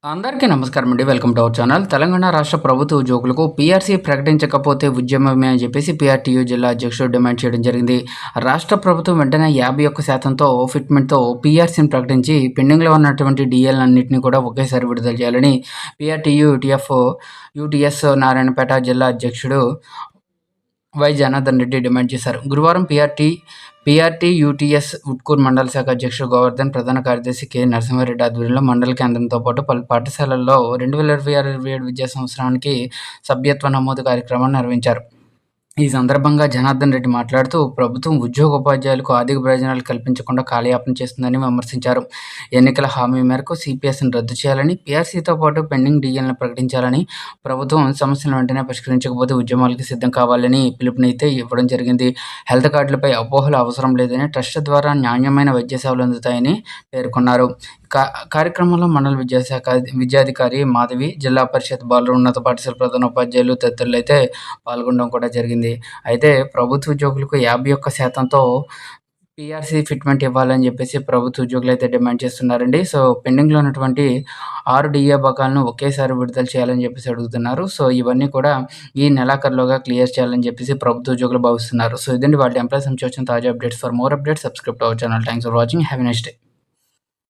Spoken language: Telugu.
అందరికీ నమస్కారం అండి. Welcome to our channel. Telangana రాష్ట్ర ప్రభుత్వ ఉద్యోగులకు పీఆర్సీ ప్రకటించకపోతే ఉద్యమమే అని చెప్పేసి పీఆర్టీయూ జిల్లా అధ్యక్షుడు డిమాండ్ చేయడం జరిగింది. రాష్ట్ర ప్రభుత్వం వెంటనే 51% ఫిట్మెంట్‌తో పీఆర్సీని ప్రకటించి పెండింగ్‌లో ఉన్నటువంటి డీఎల్‌లన్నిటిని కూడా ఒకేసారి విడుదల చేయాలని పీఆర్టీయూ యూటీఎస్ నారాయణపేట జిల్లా అధ్యక్షుడు జనార్దన్ రెడ్డి డిమాండ్ చేశారు. గురువారం పీఆర్టీ యూటీఎస్ ఉట్కూరు మండల శాఖ అధ్యక్షుడు గోవర్ధన్, ప్రధాన కార్యదర్శి కె. నరసింహారెడ్డి ఆధ్వర్యంలో మండల కేంద్రంతో పాటు పలు పాఠశాలల్లో 2026-27 విద్యా సంవత్సరానికి సభ్యత్వ నమోదు కార్యక్రమాన్ని నిర్వహించారు. ఈ సందర్భంగా జనార్దన్ రెడ్డి మాట్లాడుతూ, ప్రభుత్వం ఉద్యోగోపాధ్యాయులకు ఆర్థిక ప్రయోజనాలు కల్పించకుండా కాలయాపన చేస్తుందని విమర్శించారు. ఎన్నికల హామీ మేరకు సిపిఎస్‌ని రద్దు చేయాలని, పీఆర్సీతో పాటు పెండింగ్ డీఎల్‌లను ప్రకటించాలని, ప్రభుత్వం సమస్యలను వెంటనే పరిష్కరించకపోతే ఉద్యమాలకు సిద్ధం కావాలని పిలుపునైతే ఇవ్వడం జరిగింది. హెల్త్ కార్డులపై అపోహలు అవసరం లేదని, ట్రస్ట్ ద్వారా నాణ్యమైన వైద్య సేవలు అందుతాయని పేర్కొన్నారు. కార్యక్రమంలో మండల విద్యాధికారి మాధవి, జిల్లా పరిషత్ బాలుర ఉన్నత పాఠశాల ప్రధానోపాధ్యాయులు తదితరులైతే పాల్గొనడం కూడా జరిగింది. అయితే ప్రభుత్వ ఉద్యోగులకు 51%తో పీఆర్సీ ఫిట్మెంట్ ఇవ్వాలని చెప్పేసి ప్రభుత్వ ఉద్యోగులైతే డిమాండ్ చేస్తున్నారండి. సో, పెండింగ్‌లో ఉన్నటువంటి 6 డీఏ బకాయిలను ఒకేసారి విడుదల చేయాలని చెప్పేసి అడుగుతున్నారు. సో, ఇవన్నీ కూడా ఈ నెలాఖరులోగా క్లియర్ చేయాలని చెప్పేసి ప్రభుత్వ ఉద్యోగులు భావిస్తున్నారు. సో, ఇదండి వాళ్ళ ఎంప్లాయీస్ నుంచి వచ్చిన తాజా updates. For more updates subscribe to our channel. Thanks for watching. Have a nice day.